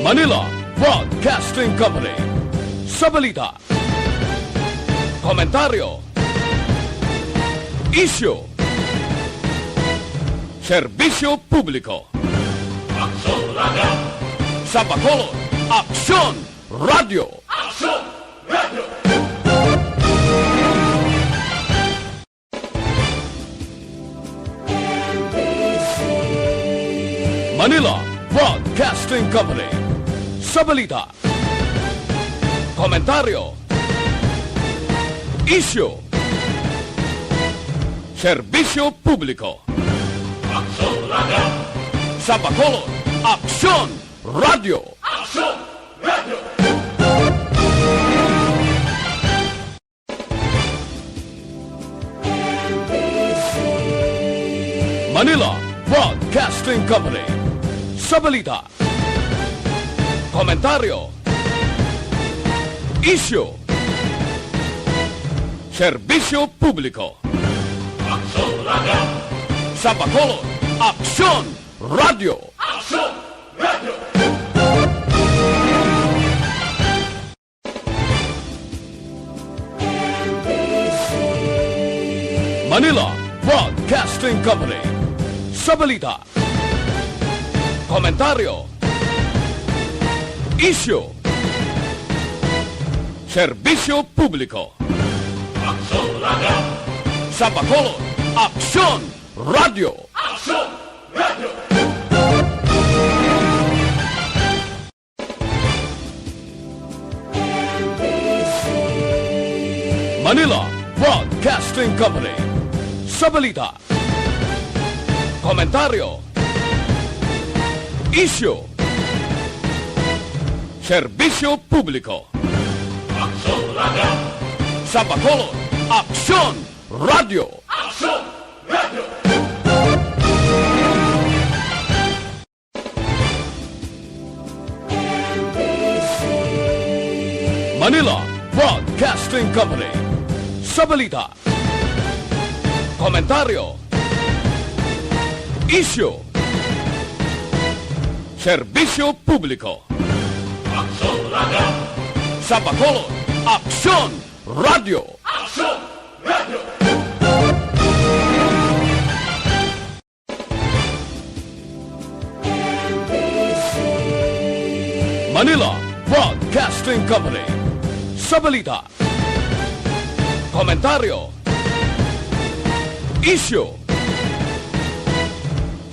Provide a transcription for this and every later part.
Manila Broadcasting Company. Sa balita, komentaryo, isyu, serbisyo publiko. Aksyon Radio! Sa Bacolod, Aksyon Radio! Aksyon Radio! Manila Broadcasting Company. Sa balita, komentaryo, isyu, serbisyo publiko. Aksyon Radio! Sa Bacolod, Aksyon Radio! Aksyon Radio! Manila Broadcasting Company. Sa balita, komentaryo, isyu, serbisyo publiko. Aksyon Radio! Sa Bacolod, Aksyon Radio! Aksyon Radio! Manila Broadcasting Company. Sa balita, komentaryo, isyu, serbisyo publiko. Aksyon Radio! Sa Bacolod, Aksyon Radio! Aksyon Radio! Manila Broadcasting Company. Sa balita, komentaryo, isyu, serbisyo publiko. Aksyon Radio! Sa Bacolod, Aksyon Radio! Aksyon Radio! Manila Broadcasting Company. Sa balita, komentaryo, isyu, serbisyo publiko. Aksyon Radio! Sa Bacolod, Aksyon Radio! Aksyon Radio! Manila Broadcasting Company. Sa balita, komentaryo, isyu,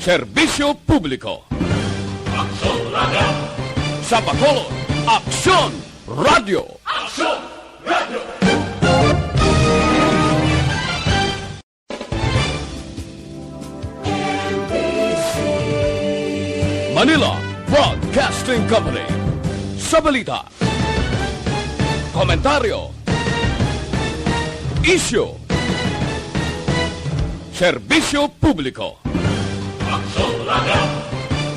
serbisyo publiko. Aksyon Radio! Sa Bacolod, Aksyon Radio! Aksyon Radio! Manila Broadcasting Company. Sa balita, komentaryo, isyu, serbisyo publiko. Aksyon Radio!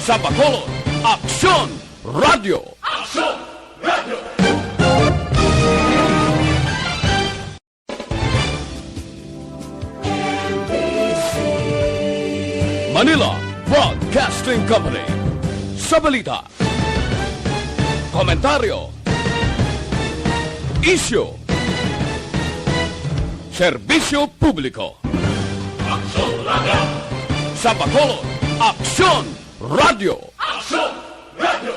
Sa Bacolod, Aksyon Radio! Aksyon Radio! Manila Broadcasting Company. Sa balita, komentaryo, isyu, serbisyo publiko. Aksyon Radio! Sa Bacolod, Aksyon Radio! Aksyon Radio!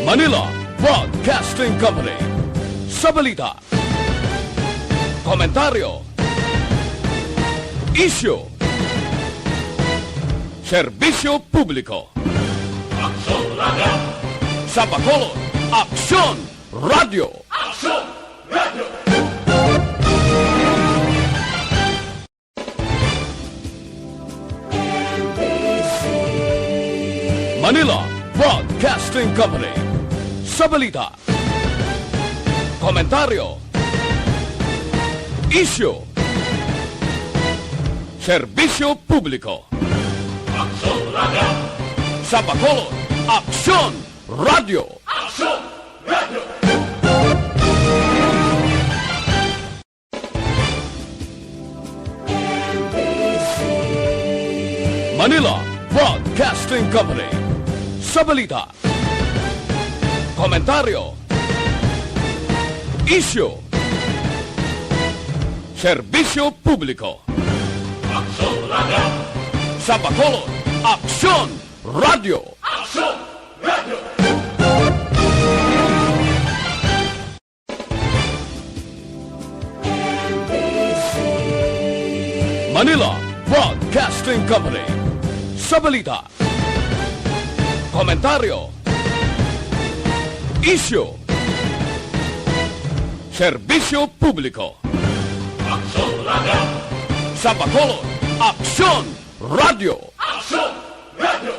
Manila Broadcasting Company. Sa balita, komentaryo, isyu, serbisyo publiko. Aksyon Radio! Sa Bacolod, Aksyon Radio! Aksyon Radio! Manila Broadcasting Company. Sa balita, komentaryo, isyu, serbisyo publiko. Aksyon Radio! Sa Bacolod, Aksyon Radio! Aksyon Radio! Manila Broadcasting Company. Sa balita, komentaryo, isyu, serbisyo publiko. Aksyon Radio! Sa Bacolod, Aksyon Radio! Aksyon Radio! Manila Broadcasting Company. Sa balita, komentaryo, isyu, serbisyo publiko. Aksyon Radio! Sa Bacolod, Aksyon Radio! Aksyon Radio!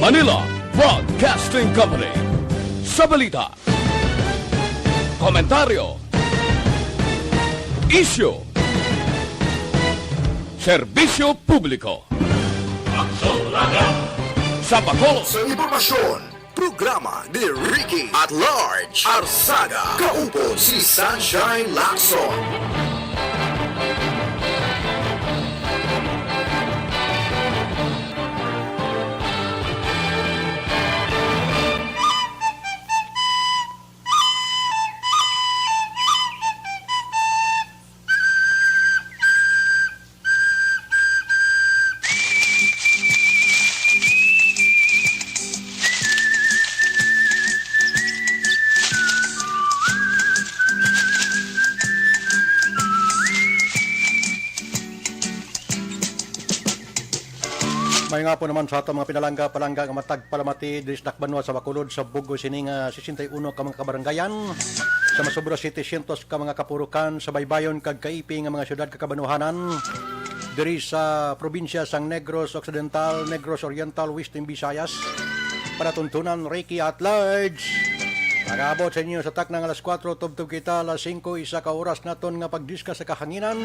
Manila Broadcasting Company. Sa balita, komentaryo, isyu, serbisyo publiko. Aksyon Radio! Sa Bacolod, Sa impormasyon, programa ni Ricky at Large Arsaga. Kaupo si Sunshine Lacson. May nga po naman sa ato mga pinalangga-palangga nga matag palamati diris Dakbanwa sa Bacolod sa Bugo sining 61 ka mga kabaranggayan sa masobra 700 ka mga kapurukan sa baybayon kag kaipi nga mga syudad kakabanuhanan diri sa probinsya sang Negros Occidental, Negros Oriental, Western Visayas. Panatuntunan Ricky at Large. Nag-aabot sa inyo sa taknang alas 4 tubtub kita alas 5 isa ka oras naton nga pagdiskas sa kahanginan.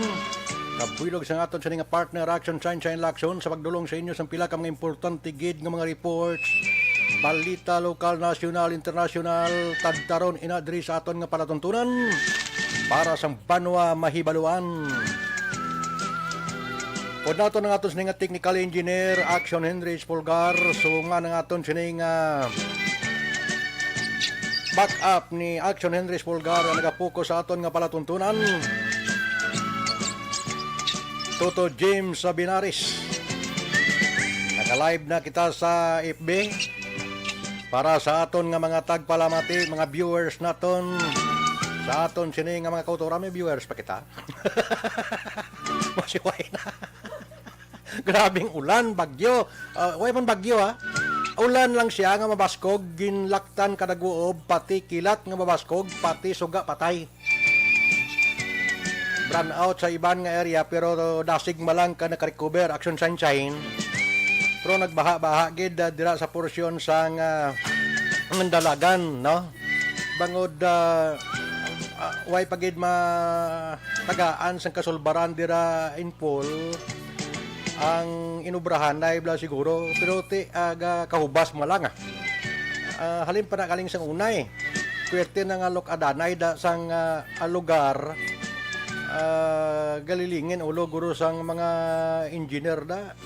Kabuilog sa aton sa nga partner Action Sunshine Lacson sa pagdulong sa inyo sa pila ka mga importante gid nga mga reports, balita lokal, nasyonal, internasyonal, tadtaron ina diri sa aton nga panatuntunan para sa Banwa Mahibaluan. Pod naton nga aton sa nga technical engineer Action Henry Espolgar, so nga nga aton sa nga back up ni Action Henry Espolgar nga nagapokus sa aton nga palatuntunan. Toto James Sabinaris. Naka-live na kita sa FB para sa aton nga mga tagpalamati, mga viewers naton. Sa aton sini nga mga kautora, may viewers pa kita. Masiway na. Grabing ulan, bagyo. Way man bagyo ha. Ulan lang siya nga mabaskog, ginlaktan kadaguob, pati kilat nga mabaskog, pati suga patay. Run out sa iban nga area pero dasig malang ka nakarecover Action Sunshine. Pero nagbaha-baha gid dira sa porsyon sang dalagan, no? Bangod way pagid tagaan sang kasulbaran dira in full. Ang inubrahan na ibla siguro pero ti aga kahubas malang halin pa na kaling sang unay. Kwerte na nga lokadanay da sang lugar. Galilingin ulo guro sang mga engineer da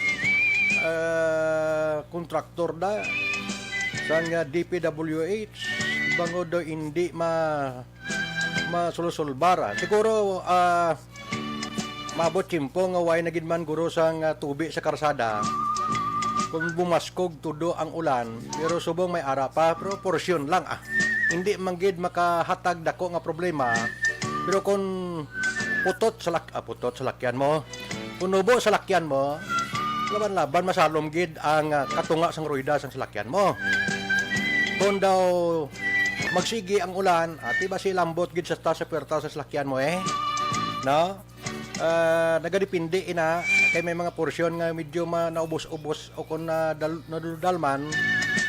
kontraktor da sang DPWH bangod do hindi masulusulbar siguro mabot timpo nga way nagid man guro sang tubi sa karsada kung bumaskog tudo ang ulan pero subong may ara pa pero porsyon lang hindi manggid makahatag dako nga problema pero kung putot sa lakyan mo. Punubo sa lakyan mo. Laban-laban masalom gid ang katunga sang ruida sang salakyan mo. Kung daw magsigi ang ulan, ati ba si lambot gid sa taas sa puwerta sa salakyan mo No? Nagadipindi ina kay may mga porsyon nga medyo naubos-ubos o kung nadudalman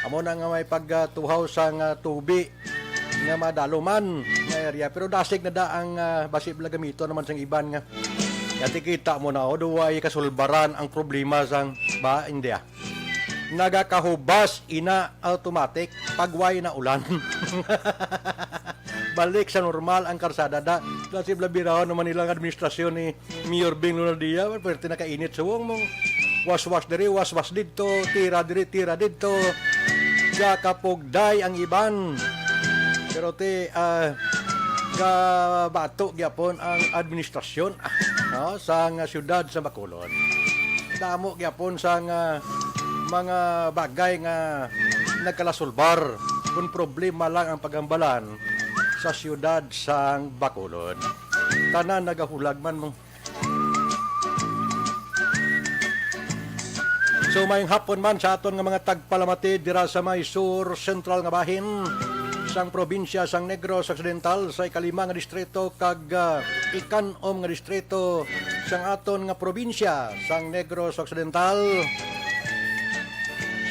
amo na nga may pagtuhaw sang tubi nga madaluman nga area pero dasig na da ang basib la gamito naman sang iban nga yati kita mo na duway kasulbaran ang problema sang ba India nagakahubas ina automatic pagway na ulan balik sa normal ang karsada da. Kasi blabirahan naman nilang administrasyon ni Mayor Bing Lunardia, pwerte na kainit sa mong was-was diri, was-was dito, tira diri, tira dito. Kapugday ang iban. Pero bato gyapon ang administrasyon sa siyudad sa Bacolod. Damo gyapon sa mga bagay nga nagkalasulbar kung problema lang ang pagambalan sa siyudad sa Bacolod. Tanan nagahulag man mo. So mayong hapon man sa aton nga mga tagpalamati dira sa may sur central nga bahin sang probinsya sang Negros Occidental sa ikalima nga distrito kag ikanom nga distrito sang aton nga probinsya sang Negros Occidental.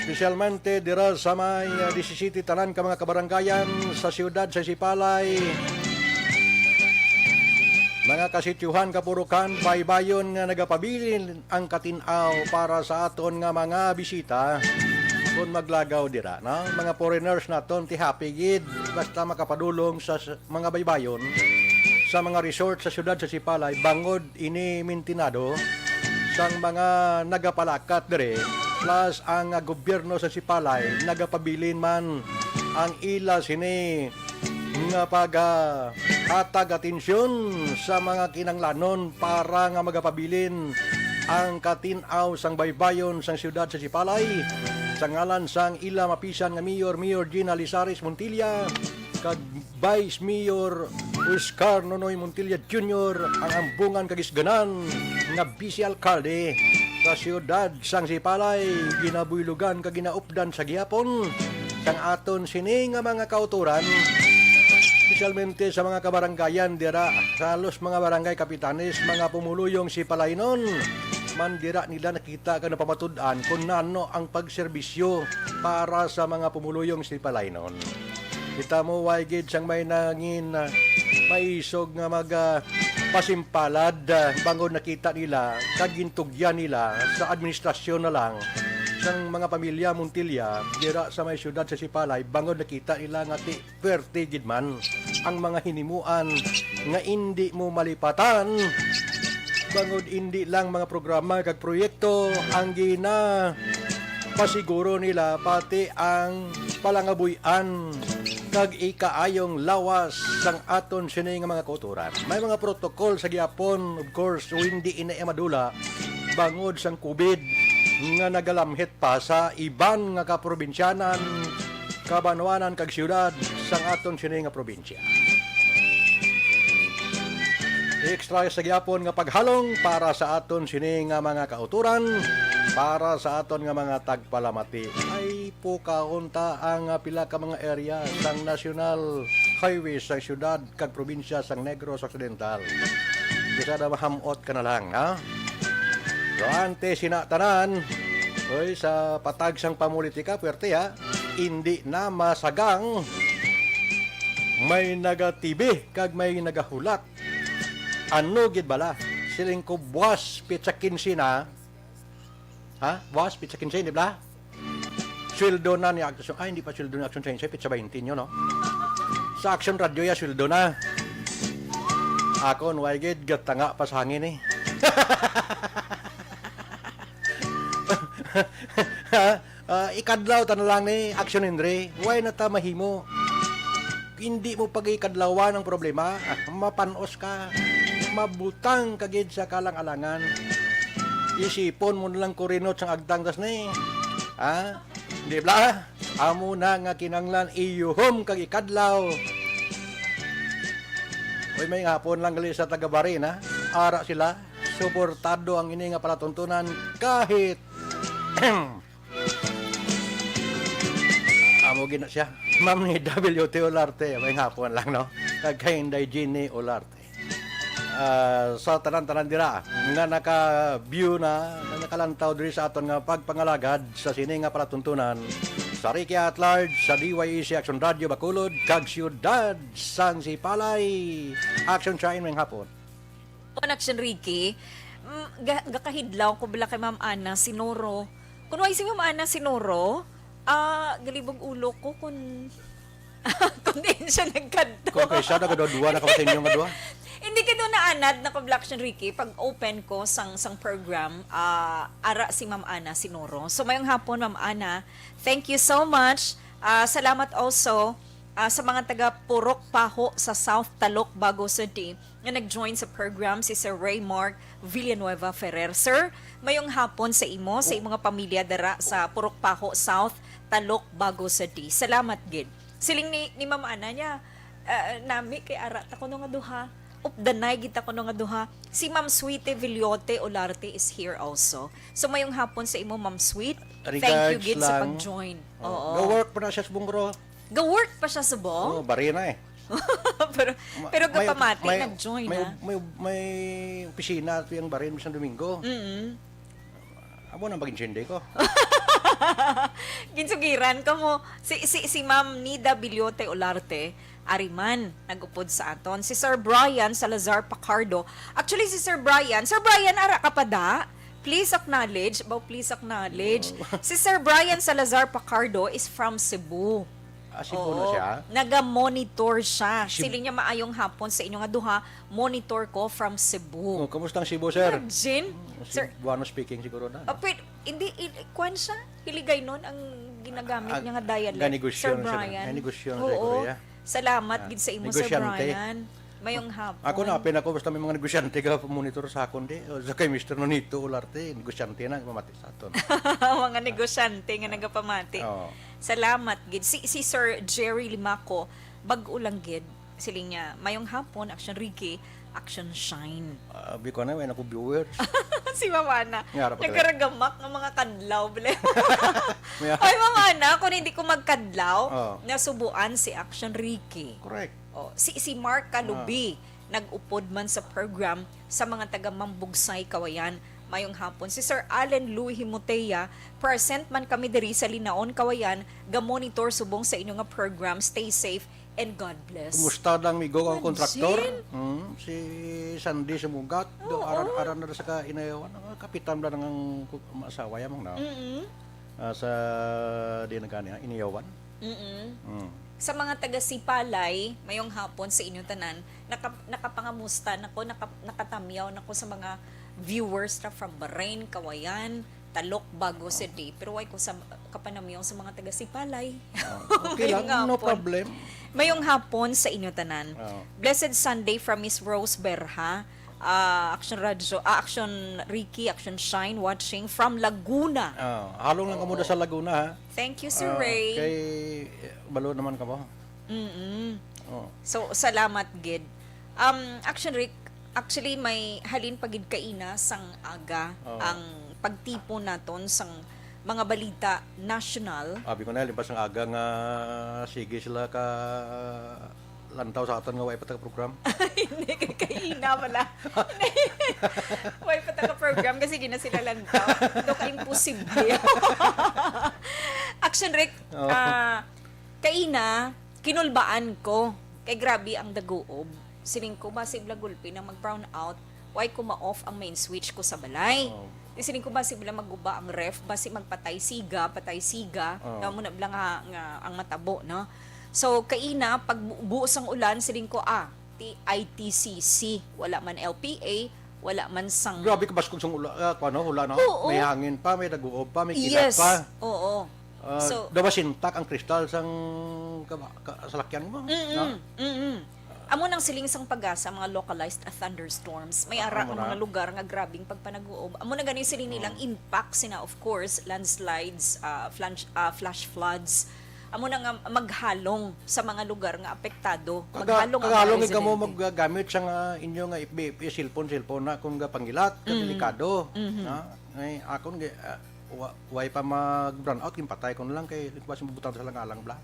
Espesyalmente dira sa may 17 tanan ka mga kabaranggayan sa siyudad sa Sipalay. Mga kasityuhan, kapurukan, baybayon nga nagapabilin ang katinaw para sa aton nga mga bisita kung maglagaw dira. No? Mga foreigners naton ti happy gid basta makapadulong sa mga baybayon sa mga resort sa siyudad sa Sipalay bangod ini mintinado sang mga nagapalakat dire plus ang gobyerno sa Sipalay nagapabilin man ang ila sini nga hatag atensyon sa mga kinanglanon para nga magapabilin ang katinaw sang baybayon sang siyudad sa Sipalay sa ngalan sang ila mapisan nga Mayor Gina Lizares Montilla kag Vice Mayor Oscar Nonoy Montilla Jr. ang ambungan kagisganan nga Vice Alcalde sa siyudad sang Sipalay ginabuylugan kag ginaupdan sa gihapon sang aton sini nga mga kauturan espesyalmente sa mga kabaranggayan dira sa halos mga barangay kapitanes mga pumuluyong Sipalaynon man dira nila nakita ka na pamatud-an kung nano ang pagserbisyo para sa mga pumuluyong Sipalaynon. Kita mo waygid sang may nangin maisog nga pasimpalad bangon nakita nila kagintugyan nila sa administrasyon na lang sang mga pamilya Montilla dira sa may siyudad sa Sipalay bangon nakita nila nga ti pwerte gid man ang mga hinimuan nga hindi mo malipatan bangod hindi lang mga programa kag proyekto ang gina pasiguro nila pati ang palangabuyan kag ikaayong lawas sang aton sini nga mga kauturan. May mga protocol sa gihapon of course hindi madula bangod sang COVID nga nagalamhit pa sa iban nga kaprobinsyanan, kabanwanan kag siyudad sang aton sini nga probinsya. Extra sa gyapon nga paghalong para sa aton sini nga mga kauturan, para sa aton nga mga tagpalamati. Ay pukaunta ang pila ka mga area sang National Highway sa siyudad kag probinsya sang Negros Occidental. Bisa na mahamot ka na lang, ha? So, ante sinatanan, oy, sa patag sang pamulitika, puwerte ha, hindi na masagang may nagatibi kag may nagahulat. Ano gid bala? Siling ko buwas pitsa 15 na. Ha? Buwas pitsa 15, di ba? Sweldo na ni Action. Ay, hindi pa sweldo ni Action Science, pitsa 20 nyo, no? Sa Action Radio ya, sweldo na. Ako, nuway gid, gatanga pa sa hangin eh. Ikadlaw ta na lang ni Action Indre. Why na ta mahimo? Hindi mo pag-ikadlawan ang problema, mapanos ka, mabutang kagid sa kalang-alangan. Isipon mo nalang kurinot sang agtang tas ni. Di ba? Amo na nga kinanglan iyuhom kag ikadlaw. Oy, may hapon lang gali sa taga-Barin, ha? Ara sila, suportado ang ini nga palatuntunan kahit amo gina siya. Ma'am ni W.T. Olarte, may hapon lang, no? Kagkainday Ginny Olarte. Sa tanan-tanan dira nga naka-view na nakalantaw diri sa aton nga pagpangalagad sa sini nga palatuntunan sa Ricky at Large, sa DYEC Action Radio Bacolod, kag siyudad sang Sipalay. Action Shine may hapon. Action Ricky, gakahidlaw ko bila kay Ma'am Ana Sinoro. Kung wala si Ma'am Ana Sinoro, galibog ulo ko kung Kundi siya nagkanto. Kung kay siya, nagaduwa na ka sa inyo nga duwa. Hindi ka doon naanad na Black Action Ricky pag open ko sang program ara si Ma'am Ana Sinoro. So mayong hapon Ma'am Ana, thank you so much. Salamat also sa mga taga Purok Paho sa South Talok, Bago City na nag-join sa program si Sir Raymark Villanueva Ferrer. Sir, mayong hapon sa imo, sa imong nga pamilya dara sa Purok Paho South Talok, Bago City. Salamat gid. Siling ni Ma'am Ana niya, nami kay ara ta kuno nga duha. Updanay kita kuno nga duha. Si Ma'am Sweet Villote Olarte is here also. So mayong hapon sa imo Ma'am Sweet. Thank you Regards gid sa lang. pag-join. Go-work pa na siya sa bungro. Go-work pa siya sa Oh, bong. bari na eh. pero kapamati, nag-join may, na. may opisina at yung bari sa Domingo. Amo nang pag-intindi ko. Ginsugiran ka mo. Si Ma'am Nida Bilyote Olarte, Ariman, nagupod sa aton. Si Sir Brian Salazar Pacardo. Actually, si Sir Brian, ara ka pa da? Please acknowledge. Si Sir Brian Salazar Pacardo is from Cebu. Cebu na siya. Naga-monitor siya. Sili niya maayong hapon sa inyong duha, monitor ko from Oh, Cebu. kamusta ang Cebu, sir? Jin? Sir, Cebuano speaking siguro na. hindi, kwan siya? Hiligay nun ang ginagamit niya nga dialect. Ganegosyon Sir siya. Brian. Ganegosyon Oo. siguro, yeah. Salamat gid sa imo, Sir Negosyante. Brian. Mayong hapon. Ako na, apin ako, basta may mga negosyante ka monitor sa akon di. O, sa kay Mr. Nonito Olarte, negosyante na, mamati sa aton. Mga negosyante nga nagapamati. Oo. Salamat gid. Si Sir Jerry Limaco, bag-o lang gid. Siling niya, mayong hapon, Action Ricky, Action Shine. Abi ko na, may naku viewers. Si Mama Ana, Nga, rapat nagkaragamak ng mga kadlaw. May- Ay, Mama Ana, kung hindi ko magkadlaw, Oo. nasubuan si Action Ricky. Correct. Oh, si Mark Kalubi, nag-upod man sa program sa mga taga Mambugsay, Kawayan, mayong hapon. Si Sir Allen Louis Himotea, present man kami diri sa Linaon, Kawayan, ga-monitor subong sa inyong nga program. Stay safe and God bless. Kumusta lang migo ang Mansin? kontraktor? Si Sandy Sumugat, do aran na sa ka inayawan ang kapitan ba ng asawa yamang na. Sa di na kanya inayawan. Sa mga taga Sipalay, mayong hapon sa inyong tanan, nakapangamusta nako, nakatamyaw nako sa mga viewers na from Bahrain, Kawayan, Talok, Bago City. Pero why ko sa kapanamyaw sa mga taga Sipalay. Okay lang, Mayong no hapon. problem. Mayong hapon sa inyong tanan. Oo. Blessed Sunday from Miss Rose Berha. Action Radio, Action Ricky, Action Shine, watching from Laguna. Halong lang kamo sa Laguna ha. Thank you, Sir Ah, Ray. Kay balo naman ka mo. Oh. So, salamat, Gid. Action Rick, actually, may halin pagid kaina sang aga ang pagtipo naton sang mga balita national. Abi ko na limpas ang aga nga sige sila ka lantaw sa aton nga way patag program. Hindi kay kaina pala. Why pa taka program kasi gina sila lantaw. Do ka imposible. Action Rick, kaina, kinulbaan ko. Kay grabe ang daguob. Siling ko ba si Blagulpi na mag-brown out, why ko ma-off ang main switch ko sa balay. Siling ko ba si Bla maguba ang ref, basi magpatay siga, na muna bla nga ang matabo, no? So, kaina, pag buos ang ulan, siling ko, ITCC, wala man LPA, wala man sang... Grabe ka baskog sang hula no. Oo. May hangin pa, may daguob pa, may kilat Yes, pa. oo. So, Dawa sintak ang kristal sang salakyan mo. No? Amo nang siling sang pag-asa, mga localized thunderstorms. May ara Amo ang mga na. lugar nga grabing pagpanaguob. Amo na ganin siling nilang impact sina, of course, landslides, flash floods. Amo na nga maghalong sa mga lugar nga apektado. Maghalong ang mga Kagalong ka mo residente. maggamit sa nga inyo nga cellphone na kung ga pangilat, delikado. Na? Ay akon way pa mag-brown out kin patay ko na lang kay lipas mabutang sa langalang bla.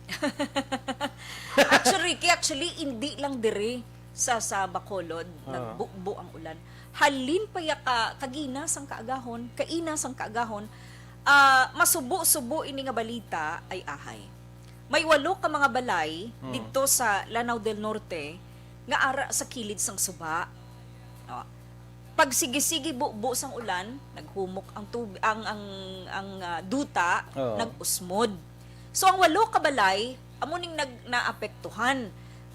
Actually, hindi lang dire sa Bacolod, nagbubo ang ulan. Halin pa ya kaginas ang kaagahon, kainas ang kaagahon, masubo-subo ini nga balita ay ahay. May 8 ka mga balay dito sa Lanao del Norte nga ara sa kilid sang suba. Pag sige-sige buo sang ulan, naghumok ang duta, Oo. nag-usmod. So ang 8 ka balay amo ning naapektuhan.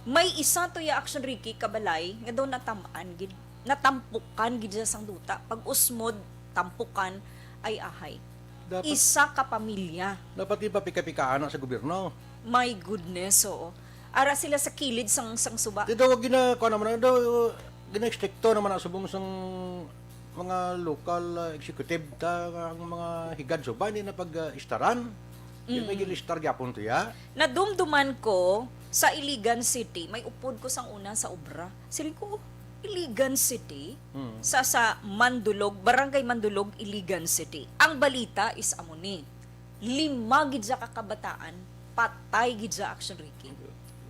May isa to ya Action Ricky kabalay nga daw natamaan gid, natampukan gid sa sang duta. Pag usmod tampukan ay ahay. Dapat, Isa ka pamilya. dapat ipapika-pikaan sa gobyerno. My goodness, oo. Ara sila sa kilid sang suba. Dito wag kuha naman daw gina-stricto naman ang subong sang mga local executive ta ang mga higad suba hindi na pag-istaran. Yung may gilistar gyapon to ya. Nadumduman ko sa Iligan City, may upod ko sang una sa obra. Sili ko, Iligan City, sa Mandulog, Barangay Mandulog, Iligan City. Ang balita is amuni. 5 gid sa kakabataan, patay gid sa Action Ricky.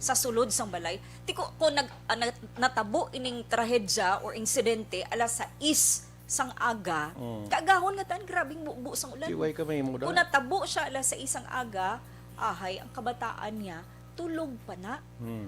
Sa sulod sang balay. Tiko ko natabo ining trahedya or insidente alas 6 sang aga. Kaagahon nga tan grabing bubu sang ulan. Siway kami mo Kung da. natabo siya alas 6 ang aga, ahay, ang kabataan niya, tulog pa na.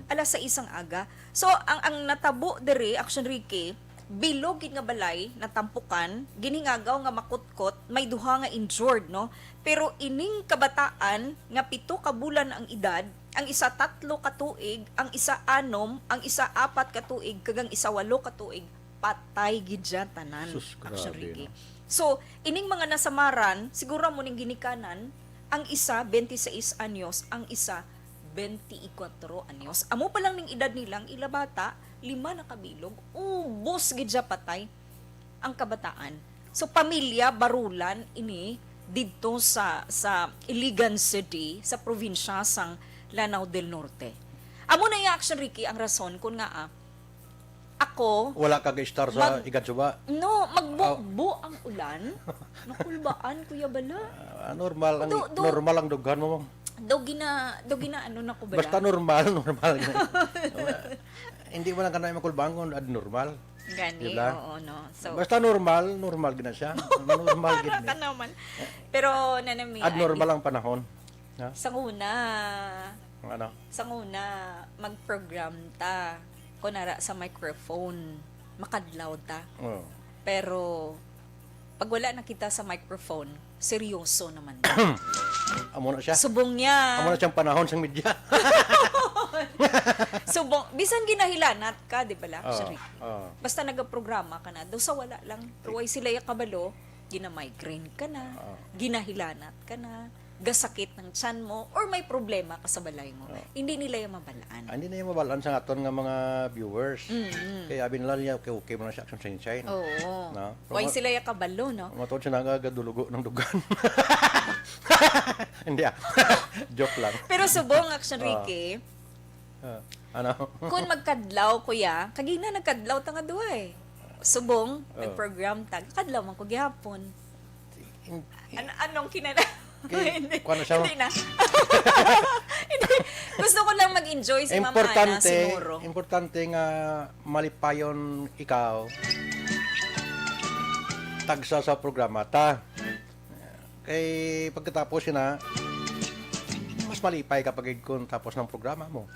Alas 6 ang aga. So, ang natabo dere, Action Ricky, bilog gid nga balay, natampukan, giningagaw nga makutkot, may duha nga injured, no? Pero ining kabataan, nga 7 ka bulan ang edad, ang isa 3 ka tuig, ang isa 6, ang isa 4 ka tuig, kagang isa 8 ka tuig, patay gid siya tanan. Sus, Action grabe, Ricky. no? So, ining mga nasamaran, siguro mo ning ginikanan, ang isa 26 anyos, ang isa 24 anyos. Amo pa lang ning edad nilang ilabata, 5 na kabilog, ubos gid siya patay ang kabataan. So pamilya barulan ini didto sa Iligan City sa probinsya sang Lanao del Norte. Amo na yung Action Ricky ang rason kun nga ako Wala ka ga-star sa higad suba. no, magbukbo ang ulan. Nakulbaan, Kuya Bala. Normal ang Do- normal ang dughan mo. Daw gina ano na ko bala. Basta normal. Hindi mo lang kanay makulbaan kung normal. Gani, Diba? oo, no. So, Basta normal gina siya. Normal gid. ka naman. Pero, nanami, Abnormal ang panahon. Ha? Sa Ano? una, mag-program ta. Kunara sa microphone, makadlaw ta. Oh. Pero, pag wala na kita sa microphone, seryoso naman. Amo na siya. Subong niya. Amo na siyang panahon sa media. Subong, bisan ginahilanat ka, di ba lang, Oo, Sherry? oo. Basta nagaprograma ka na, daw sa wala lang, ruway sila yung kabalo, gina-migraine ka na, ginahilanat ka na, gasakit ng tiyan mo, or may problema ka sa balay mo. Hindi nila yung mabalaan. Hindi na yung mabalaan sa aton nga mga viewers. Kaya abi nila niya okay mo na siya action sunshine. Oo. No? Ruway sila yung kabalo, no? Matod siya nagadulugo ng dugan. Hindi Joke lang. Pero subong, Action Ricky, Ano? kung magkadlaw, kuya, kagina nagkadlaw ta nga duwa eh. Subong, nag-program tag, kadlaw man ko gihapon. Anong kinala? Hindi. Kuha na siya, Hindi na. Hindi. Gusto ko lang mag-enjoy si Mama Ana siguro. Importante nga malipayon ikaw tagsa sa programa ta. Kay pagkatapos na mas malipay kapag kung tapos ng programa mo.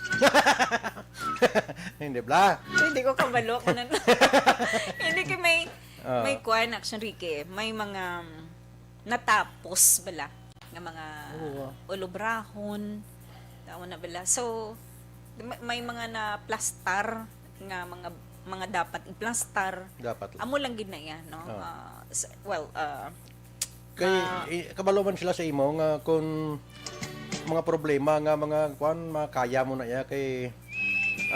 Hindi bla. Hindi ko kabalo ko na. Hindi kay may kuan Action Ricky, may mga natapos bala nga mga ulubrahon tao na bala. So may mga na plastar nga mga dapat i-plastar. Dapat lang. Amo lang gid na yan, no? Kay kabalo man sila sa imo nga kung mga problema nga mga kuan makaya mo na ya kay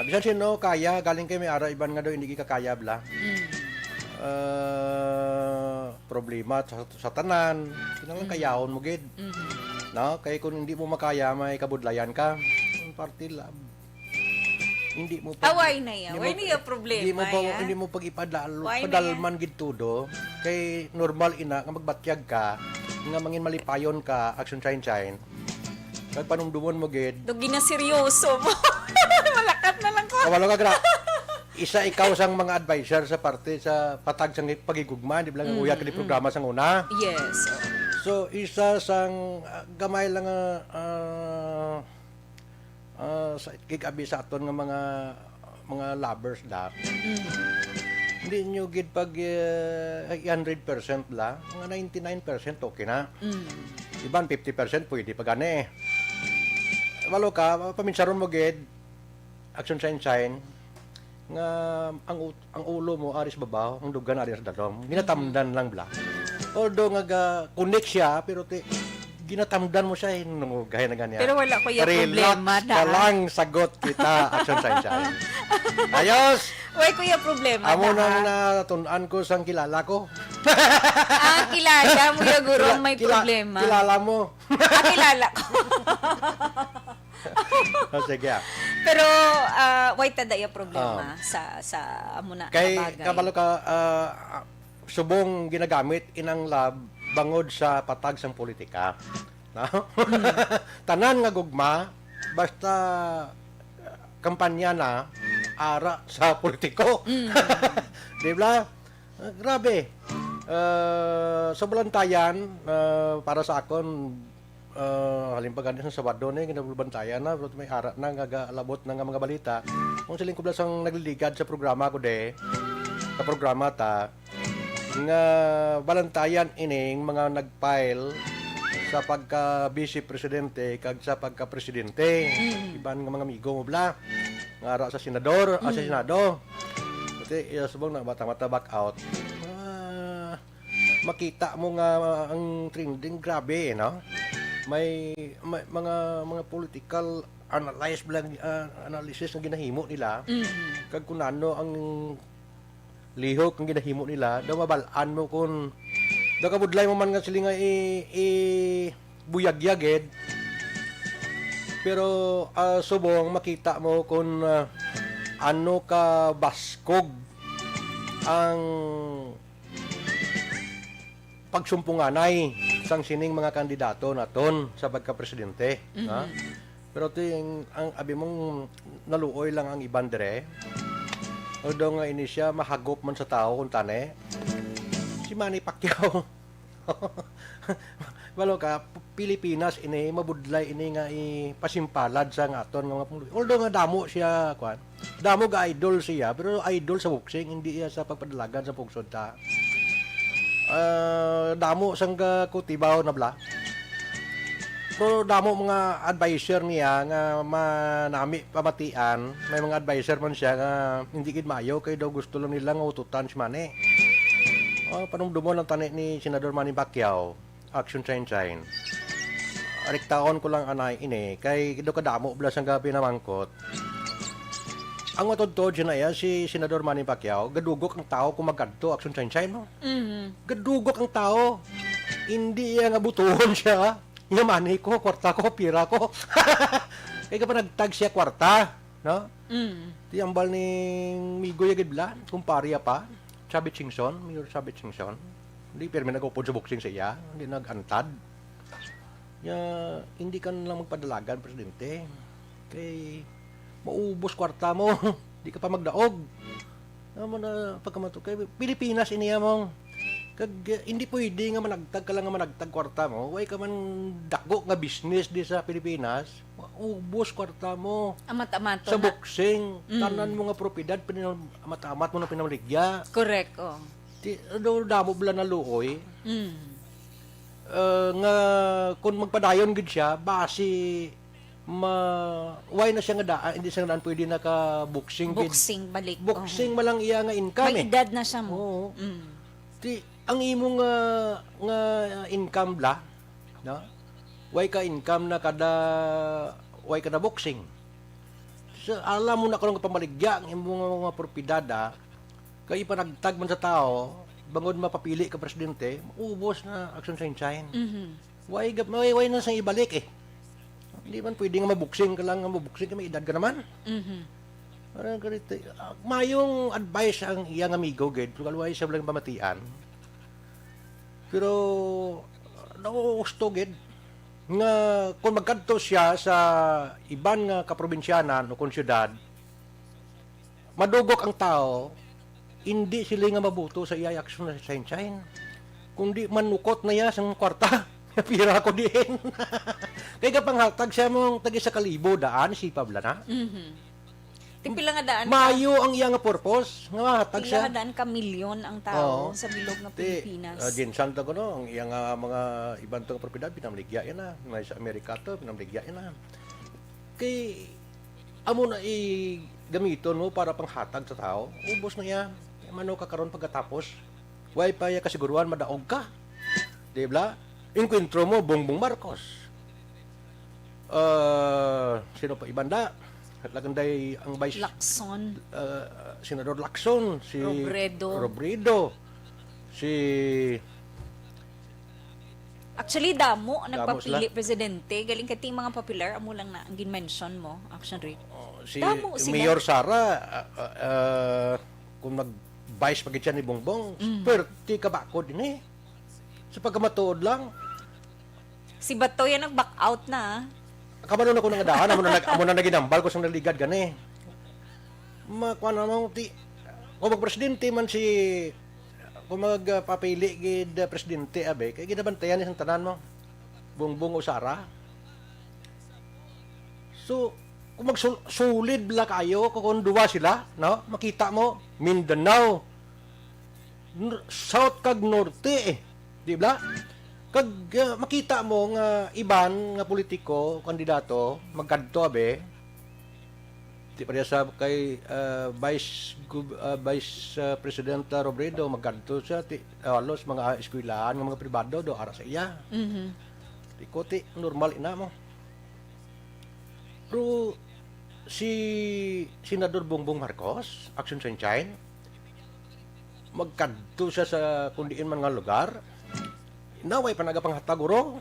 bisan sino kaya galing kay may ara iban nga daw hindi ka kaya bla. Problema sa tanan, kinahanglan kayahon mo gid. No, kay kung hindi mo makaya may kabudlayan ka. Party lab. Hindi mo Away na yan. Way niya problema ya. Hindi mo pag-ipadal Why na padalman gid tudo kay normal ina nga magbatyag ka nga mangin malipayon ka action shine. Kay panumdumon mo gid. Do ginaseryoso mo. Malakat na lang ko. Kawalo ka gra. Isa ikaw sang mga advisor sa parte sa patag sang pagigugma, di ba nga uya ka di programa sang una. Yes. So isa sang gamay lang sa kikabi sa aton nga mga lovers da. Hindi nyo gid pag 100% la, mga 99% okay na. Iban 50% pwede pa gani. walo ka paminsaron mo gid action sign nga ang ulo mo aris babaw, ang dugan aris dadong. Ginatamdan lang bla. Although nga connect siya pero ginatamdan mo siya no gaya na ganyan. Pero wala ko yung Relax problema ka lang sagot kita action sign. Ayos. Wala ko yung problema Amo da. nang natunan ko sang kilala ko. Kilala mo yung gurong may Kila- problema. Kilala mo. Kilala ko. Sige. Pero why tada yung problema sa amo na Kay bagay. kabalo ka subong ginagamit inang lab bangod sa patag sang politika. No? Tanan nga gugma basta kampanya na ara sa politiko. Di ba? Grabe. Sa bulantayan para sa akon halimbawa ganito sa Sabado na ginabubantayan na pero may ara na gagalabot na nga mga balita kung siling kublas ang nagliligad sa programa ko sa programa ta nga balantayan ining mga nagfile sa pagka vice presidente kag sa pagka presidente iban nga mga amigo mo bla nga ara sa senador sa senado pati subong na bata-bata back out makita mo nga ang trending grabe no may mga political analysis na ginahimo nila kag kung ano ang lihok ang ginahimo nila daw mabalaan mo kung daw kabudlay mo man nga sila nga buyagyaged pero subong makita mo kung ano ka baskog ang pagsumpunganay sang sining mga kandidato naton sa pagka-presidente. Ha? Pero ang abi mong naluoy lang ang iban dire. Although nga ini siya mahagop man sa tao kung tane. Si Manny Pacquiao. Walo ka, Pilipinas ini mabudlay ini nga pasimpalad sa aton nga mga although nga damo siya kwan. Damo ga idol siya pero idol sa boxing hindi iya sa pagpadalagan sa pugsod ta. Damo sang kutibaw na bla. Pero damo mga advisor niya nga manami pamatian, may mga advisor man siya nga hindi gid maayo kay daw gusto lang nila nga ututan si Manny. Panumdumon ang tani ni Senador Manny Pacquiao, action sign. Ariktaon ko lang anay ini kay do kadamo bla sang gabi na mangkot. Ang matudtod dyan na si Senador Manny Pacquiao, gadugok ang tao kung magkadto, action sign mo. Gadugok ang tao. Hindi nga butuhon siya. Nga Manny ko, kwarta ko, pira ko. Kaya ka pa nagtag siya kwarta. No? Di ambal ni Migo Yagidbla, kumparya pa. Sabi Chingson, Mayor Sabi Chingson. Hindi, pero may nag-upod sa boxing sa iya. Hindi nag-antad. Hindi ka lang magpadalagan, Presidente. Kay maubos kwarta mo, di ka pa magdaog. Ano na pagkamato kay Pilipinas iniya mo. Kag hindi pwede nga managtag ka lang nga managtag kwarta mo. Way ka man dako nga business di sa Pilipinas, maubos kwarta mo. Amat-amato Sa na. boxing, tanan mo nga propiedad amat-amat mo na pinamaligya. Correct, Damo bala na luoy. Nga kung magpadayon gid siya base why na siya nga daan, hindi siya nga daan pwede naka-boxing. Boxing, balik. Boxing malang iya nga income May edad na siya mo. Oo. Ang imong nga income bla, no? Why ka income na why ka na boxing. So, alam mo na kung pamaligya ang imong mga propiedad kay ipanagtag man sa tao, bangod mapapili ka presidente, maubos na action sign. Why na sang ibalik Hindi man pwede nga mabuksing ka lang, nga mabuksing ka, may edad ka naman. Parang ganito. Mayong advice ang iyang amigo, gid. Kalway siya lang pamatian. Pero, nauusto, gid. Nga, kung magkanto siya sa iban nga kaprobinsyanan o kung syudad, madugok ang tao, hindi sila nga mabuto sa iyay action na sign. Kundi manukot na iya sang kwarta. Pira ko din. Kaya kapang hatag siya mong tagi sa kalibo daan, si Pabla na. Tipila nga daan Mayo ang iyang purpose. Nga hatag Pila siya. nga daan ka milyon ang tao Oo. sa bilog ng Pilipinas. Ginsan to ko no, ang iyang mga ibang tong propiedad, pinamligya yan na. May sa Amerika to, pinamligya yan na. Kay amo na gamiton mo para panghatag sa tao. Ubos na yan. Mano ka karon pagkatapos. Way pa ya kasiguruhan madaog ka. Di ba? Inkwentro mo Bongbong Marcos. Sino pa ibanda? At laganday ang vice Lacson, Senador Lacson, si Robredo. si Actually, damo ang Damo nagpapili presidente. Galing ka ting mga popular, amo lang na ang gin-mention mo, Action Rick. si Damo sila. Mayor Sara kung nag-vice pagit siya ni Bongbong, perti ka bako din eh. Sa pagkamatuod lang, Si Bato yan nag-back out na. kamano na ko nang adahan, amo na naginambal ko sa naligad gani. Makuha na mo, kung mag-presidente man si, kung magpapili gid presidente, abe, kaya ginabantayan isang tanan mo, Bongbong o Sara. So, kung magsulid bla kayo, kung duwa sila, no? Makita mo, Mindanao, South kag Norte, di ba? Kag makita mo nga iban nga politiko, kandidato, magkadto abe, di pa sa kay Vice President Robredo, magkadto siya, halos mga eskwelahan, mga pribado, do ara sa iya. Di ko normal ina mo. Pero si Senador Bongbong Marcos, Action Sunshine, magkadto siya sa kundiin man nga lugar, naway panagapanghatag uro.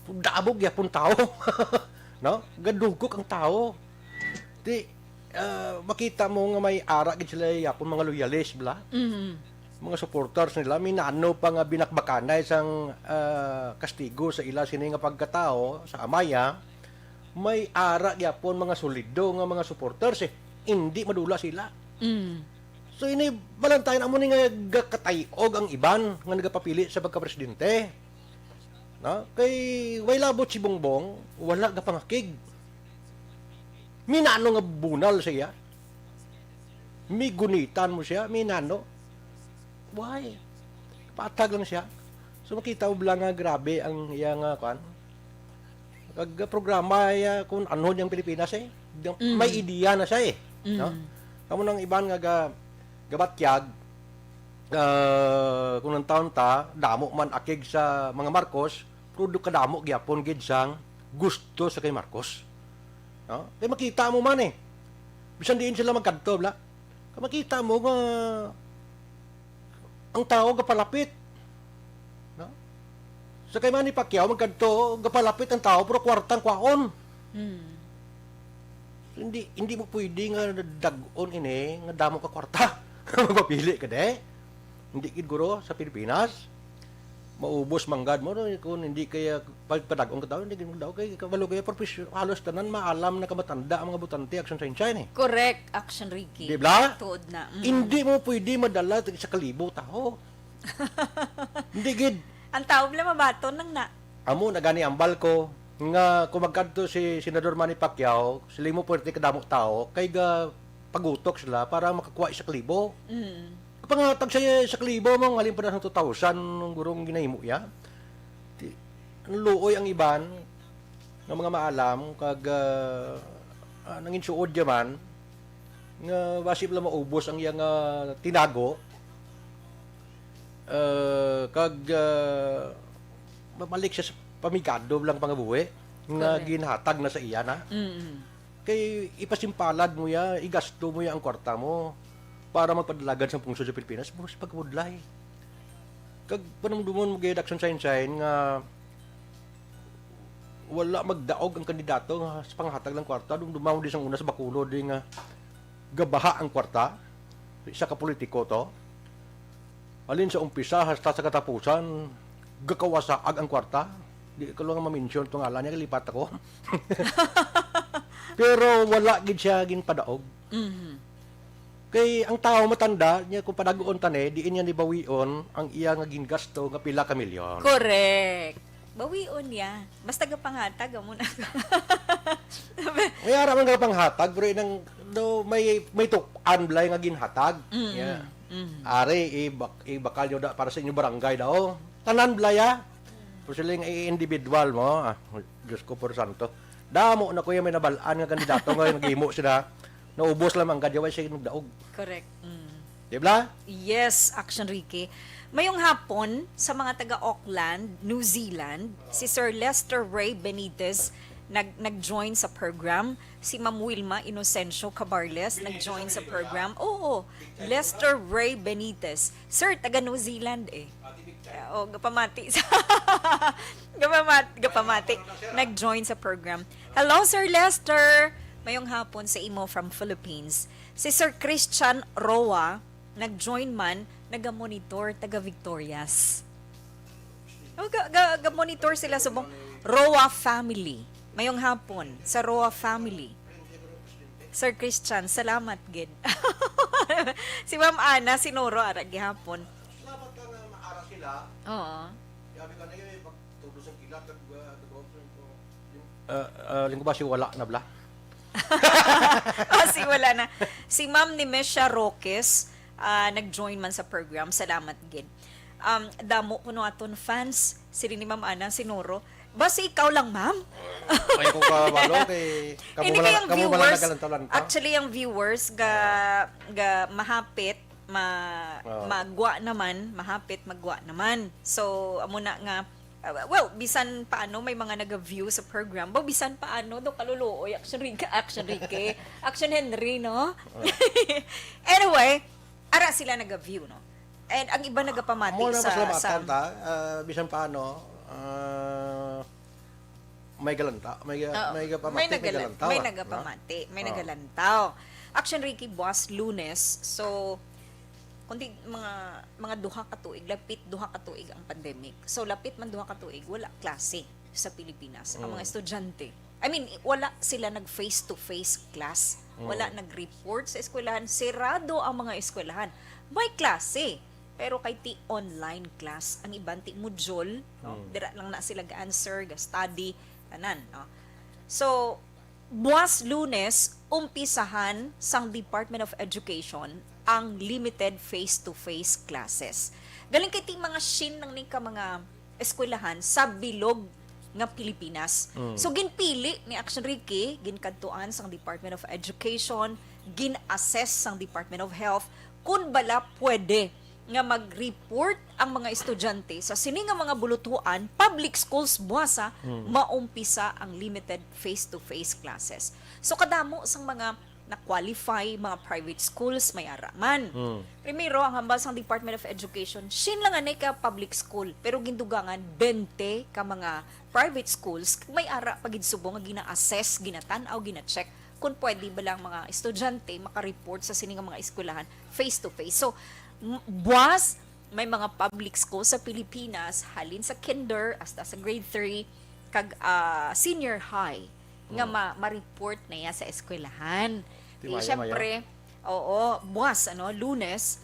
Dabog yapon tao. No? Gadugok ang tao. Di makita mo nga may ara gid sila yapon mga loyalist bla. Mga supporters nila minano pa nga binakbakanay sang kastigo sa ila sini nga pagkatao sa Amaya. May ara yapon mga solido nga mga supporters hindi madula sila. So ini balantayan amo ni nga gakatayog ang iban nga nagapapili sa pagka-presidente. No? Kay way labot si Bongbong, wala ga pangakig. Minano nga bunal siya. Mi gunitan mo siya, minano. Why? Patag lang siya. So makita mo lang nga grabe ang iyang kan. Kag programa kung ano yang Pilipinas may ideya na siya no? Kamo nang iban nga gabatyag kung ng taon ta damo man akig sa mga Marcos pero kadamo gyapon gid sang gusto sa kay Marcos, no? Kay makita mo man bisan diin sila magkadto bla makita mo nga ang tao gapalapit, no? Sa kay Manny Pacquiao magkadto gapalapit ang tao pero kwartang kwaon. Hindi mo pwede nga dag-on nga damo ka kwarta. Magpapili ka de. Hindi gid guro sa Pilipinas. Maubos manggad mo kung hindi kaya pagpadag-on ka daw, hindi gid daw kay kabalo kaya professional halos tanan maalam na kamatanda ang mga butante Action Sunshine Correct, Action Ricky. Di ba? Tuod na. Hindi mo pwede madala sa kalibo tao. Hindi gid. Ang tao bala mabaton nang na. Amo na gani ambal ko nga kung magkadto si Senador Manny Pacquiao, sila mo pwede kadamo tao kay ga pagutok sila para makakuha sa klibo. Pangatag sa klibo mo ngalim pa na 2,000 nung gurong ginahimo ya. Luoy ang iban ng mga maalam kag nangin suod yaman nga basip lang maubos ang iyang tinago. Kag mamalik siya sa pamigado lang pangabuhi nga ginhatag na sa iya na. Kay ipasimpalad mo ya, igasto mo ya ang kwarta mo para magpadalagan sa pungsod sa Pilipinas, bukas pagmudlay. Kag panumdumon mo gayud Action Sunshine nga wala magdaog ang kandidato nga sa panghatag ng kwarta, dumdumaw di sang una sa bakulo di nga gabaha ang kwarta, isa ka politiko to. Alin sa umpisa hasta sa katapusan, gakawasaag ang kwarta. Di ko lang ma-mention itong ngalan niya, kalipat ako. Pero wala gid siya ginpadaog. Kay ang tao matanda niya kung padaguon tane, diin niya ni bawion ang iya nga gingasto nga pila ka milyon. Correct. Bawion ya. Basta gapangatag amo na. May ara man nga panghatag, pero inang do may tukan blay nga ginhatag. Yeah. Are ibakal nyo da para sa inyong barangay daw. Tanan blaya. Pero sila yung individual mo. Diyos ko por santo. Damo na kuya may nabalaan nga kandidato nga naghimo sila. Naubos lang ang gadyawa siya daog. Correct. Di ba? Yes, Action Ricky. Mayong hapon sa mga taga Auckland, New Zealand, si Sir Lester Ray Benitez nag-join sa program. Si Ma'am Wilma Inocencio Cabarles nag-join sa program. Oo, Lester Ray Benitez. Sir, taga New Zealand eh. Gapamati. Gapamati. Nag-join sa program. Hello, Sir Lester. Mayong hapon sa imo from Philippines. Si Sir Christian Roa nag-join man, naga-monitor taga Victorias. Ga-monitor sila sa buong Roa family. Mayong hapon sa Roa family. Sir Christian, salamat gid. Si Ma'am Ana Sinoro ara gihapon. Salamat ka nga maara sila. Oo. Sabi ka na yun, pagtulos ang kilat, linggo ba si wala na bla? Si wala na. Si Ma'am Nimesha Roques, nag-join man sa program. Salamat gid. Damo kuno aton fans, si ni Ma'am Ana Sinoro. Basi ikaw lang, ma'am? Kaya ko kabalo kay Hindi kayang viewers. nagalantalan pa. Actually, ang viewers ga mahapit magwa naman, mahapit magwa naman. So amo na nga well, bisan paano may mga naga-view sa program. Bisan paano do kaluluoy Action Ricky, Action Henry, no? Anyway, ara sila naga-view, no? And ang iba nagapamati Mo na sa masalamatan ta, bisan paano, may galanta, may gapamati, may galantaw. May nagapamati, may nagalantaw. Action Ricky Boss Lunes. So kundi mga duha ka tuig, lapit duha ka tuig ang pandemic. So lapit man duha ka tuig, wala klase sa Pilipinas ang mga estudyante. I mean, wala sila nag face-to-face class. Wala nag-report sa eskwelahan. Sirado ang mga eskwelahan. May klase. Pero kay ti online class, ang iban ti module, no? Dira lang na sila ga-answer, ga-study, tanan, no? So, buwas Lunes, umpisahan sang Department of Education ang limited face-to-face classes. Galing kay ti mga shin ng nika mga eskwelahan sa bilog nga Pilipinas. So, ginpili ni Action Ricky, ginkadtuan sang Department of Education, gin-assess sang Department of Health, kung bala pwede nga mag-report ang mga estudyante sa sini nga mga bulutuan, public schools buwasa, maumpisa ang limited face-to-face classes. So kadamo sang mga na-qualify, mga private schools, may araman. Primero, ang hambal sang Department of Education, sin lang anay ka public school, pero gindugangan 20 ka mga private schools, may ara pagid subong nga gina-assess, ginatan-aw, gina-check kung pwede ba lang mga estudyante maka-report sa sini nga mga eskwelahan face-to-face. So, buwas, may mga public school sa Pilipinas, halin sa kinder, hasta sa grade 3, kag senior high, nga ma-report na ya sa eskwelahan. Siyempre, oo, buwas, Lunes,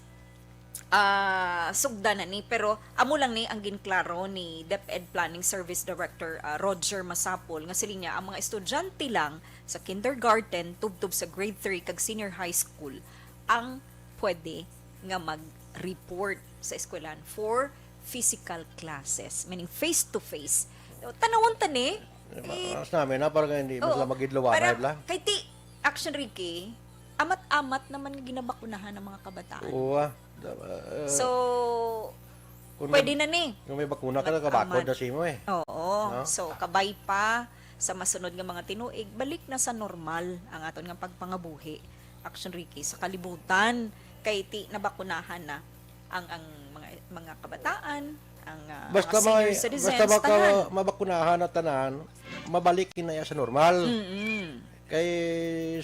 sugda na ni, pero amo lang ni ang ginklaro ni DepEd Planning Service Director Roger Masapol, nga sila niya, ang mga estudyante lang sa kindergarten, tubtob sa grade 3, kag senior high school, ang pwede nga mag-report sa eskwelahan for physical classes, meaning face-to-face. Tanawon tani. Mas namin na, parang hindi mo sila magidlawanay lang. Kay ti, Action Ricky, amat-amat naman nga ginabakunahan ng mga kabataan. Oo. So, pwede na ni. Kung may bakuna ka, kabakod na si mo eh. Oo. No? So, kabay pa sa masunod nga mga tinuig, balik na sa normal ang aton nga pagpangabuhi. Action Ricky, sa kalibutan, kay ti nabakunahan na ang mga kabataan, ang basta mga senior citizens, basta mabakunahan at tanan, mabalik kinaya sa normal. Kay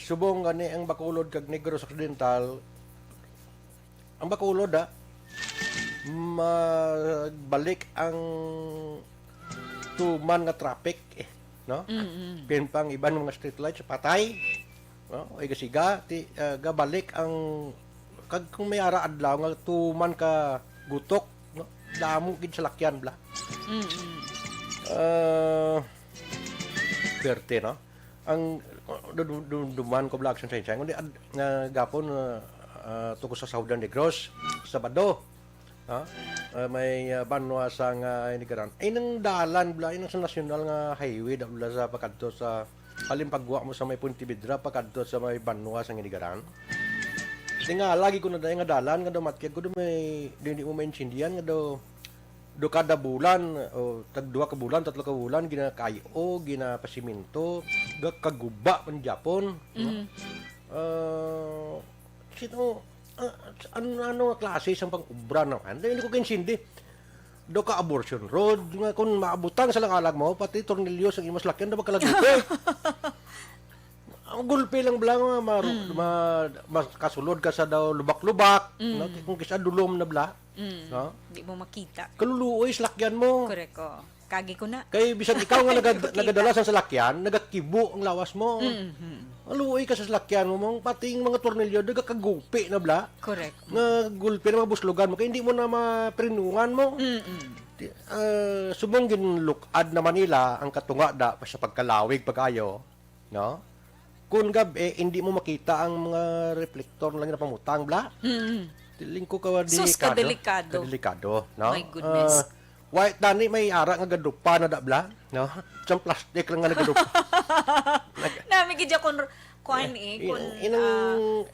subong gani ang Bacolod kag Negros Occidental, ang Bacolod magbalik ang tuman nga traffic no? Pinpang iban mga street lights patay, no? Ay kasiga gabalik ang kag kung may ara adlaw nga tuman ka gutok, no? Damo gid sa lakyan bla. Perte, no? Ang duman ko bla action sa kundi gapon tuko sa Southern Negros Sabado, no? May banwa sang inigaran ay nang dalan bla inang sa national nga highway bla sa pagkadto sa Halim pagwa mo sa may Puntibidra pagkadto sa may Banwa sa Nginigaran. Di nga lagi ko na dayon nga dalan nga do matkeg ko do may di mo maintindihan nga do kada bulan o tag 2 ka bulan, 3 ka bulan ginakayo, ginapasiminto, kaguba pan Japon. Sino ano nga klase sang pang-ubra naman? Hindi ko kinsindi. Do ka abortion road nga kung maabutan sa langalag mo pati tornilyo sa imas lakyan na magkalagupe. Ang gulpi lang bala kasulod ka sa daw lubak-lubak, no? Kung kisa dulom na bala, no? Di mo makita. Kaluluoy sa lakyan mo. Correct ko. Kagi ko na. Kay bisan ikaw nga nagadala sa salakyan, nagakibo ang lawas mo. Aluoy ka sa salakyan mo, pati yung mga tornilyo nagakagupi na bala. Correct. Nga gulpi na mga buslugan mo, kaya hindi mo na maprinungan mo. Subong ginlukad na Manila ang katunga da pa sa pagkalawig pagayo, no? Kung gabi hindi mo makita ang mga reflektor lang na pamutang bla. Tiling ko ka Sus, kadelikado. Kadelikado, no? My goodness. White tani may ara nga gadupa na da bla, no? Sa plastic lang nga nagadupa. Nami gidya kon kuan kun inang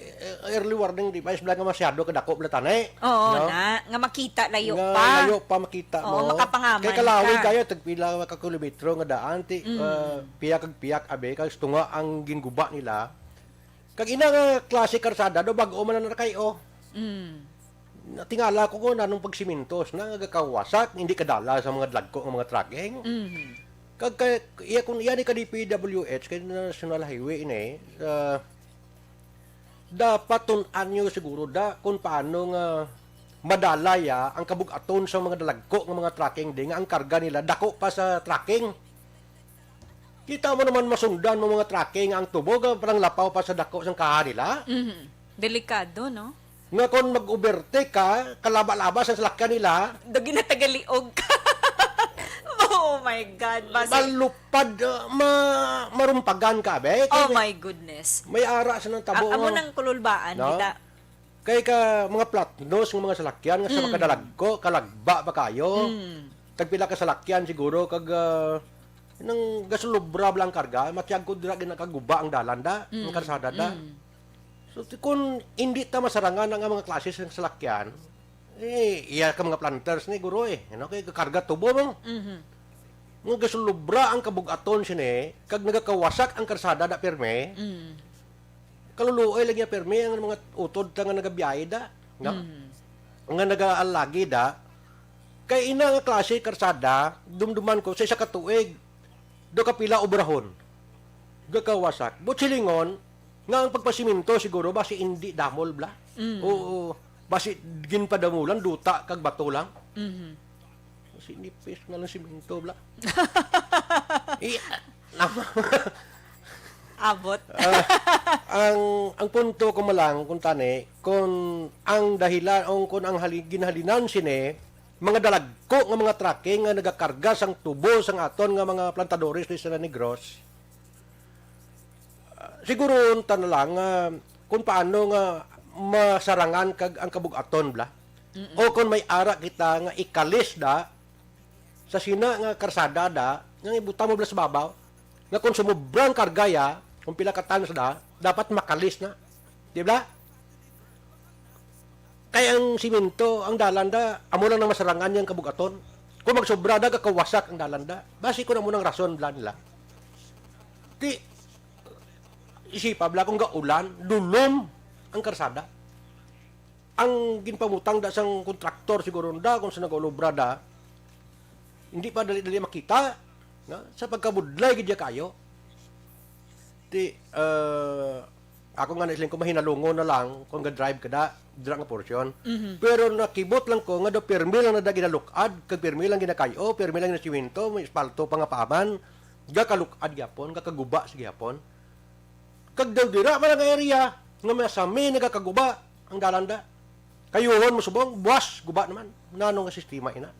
early warning device bla nga masyado kadako bla tanay. oo no? na nga makita layo Nga pa. layo pa makita Oo, mo. makapangaman Kay kalawig ka. kayo tagpila ka kilometro nga daan ti piyak kag piyak abe kag tunga ang ginguba nila. Kag ina nga klase karsada do bag-o man na kayo. Tingala ko nanong pagsimintos na nagakawasak hindi kadala sa mga dlagko ng mga tracking. Kag iya kun iya ni ka DPWH kay National Highway ini dapat tun-an nyo siguro kung paano nga madalaya ang kabugaton sa mga dalagko ng mga tracking din nga ang karga nila dako pa sa tracking. Kita mo naman masundan mo mga tracking ang tubog parang lapaw pa sa dako sang kaha nila. Delikado, no? Nga kung mag-overtake ka, kalaba-laba sa salakyan nila, Dagi na tagaliog ka. Oh my God. Basi, malupad, marumpagan ka, be. oh my goodness. May ara sa ng tabo. Amo ng kululbaan, No? kita. Kay ka mga platnos ng mga salakyan nga sa makadalagko, kalagba pa kayo. Tagpila ka salakyan siguro kag nang gasulubra blang karga, matiyag ko dira ginakaguba ang dalanda, ang karsada da. So kung hindi ta masarangan ang mga klase ng salakyan, iya ka mga planters ni guro ano kay karga tubo mo. Mga gasulubra ang kabugaton sini, kag nagakawasak ang karsada da perme. Kaluluoy lang niya permi ang mga utod nga nagabiyahe da, no? Nga nagaalagi da. Kay ina nga klase karsada, dumduman ko sa isa ka tuig, do kapila obrahon. Gakawasak. Butsilingon, nga ang pagpasiminto siguro basi hindi damol bla. Oo, basi ginpadamulan duta kag bato lang. Basi nipis nga lang siminto bla. Abot. Ang punto ko malang kung tani kung ang dahilan o kung ang ginhalinan sini mga dalagko nga mga tracking nga nagakarga sang tubo sang aton nga mga plantadores ni San Negros. Siguro unta na lang kung paano nga masarangan kag ang kabugaton bla. O kung may ara kita nga ikalis da sa sina nga karsada da nga ibuta mo bla sa babaw nga kung sumubrang kargaya kung pila ka tons da dapat makalis na. Di ba? Kaya ang simento, ang dalanda, amo lang na masarangan yung kabugaton. Kung magsobra da, kakawasak ang dalanda. Basi ko na munang rason bla nila. Di, isipa bla kung gaulan, dulom ang karsada. Ang ginpamutang da sang kontraktor siguro da, kung sa nag-ulubra da, hindi pa dali-dali makita. No? Sa pagkabudlay, gidya kayo. Di, ako nga nailing ko mahinalungo na lang kung ga-drive ka da, dira nga portion. Pero nakibot lang ko nga do permi lang na da ginalukad, kag permi lang ginakayo, permi lang na siminto, may espalto pa nga paaman, gakalukad gyapon, kakaguba sa gyapon. Kag daw dira man ang area nga masami nagakaguba ang dalanda. Kayuhon mo subong, buwas, guba naman. Nanong nga sistema ina.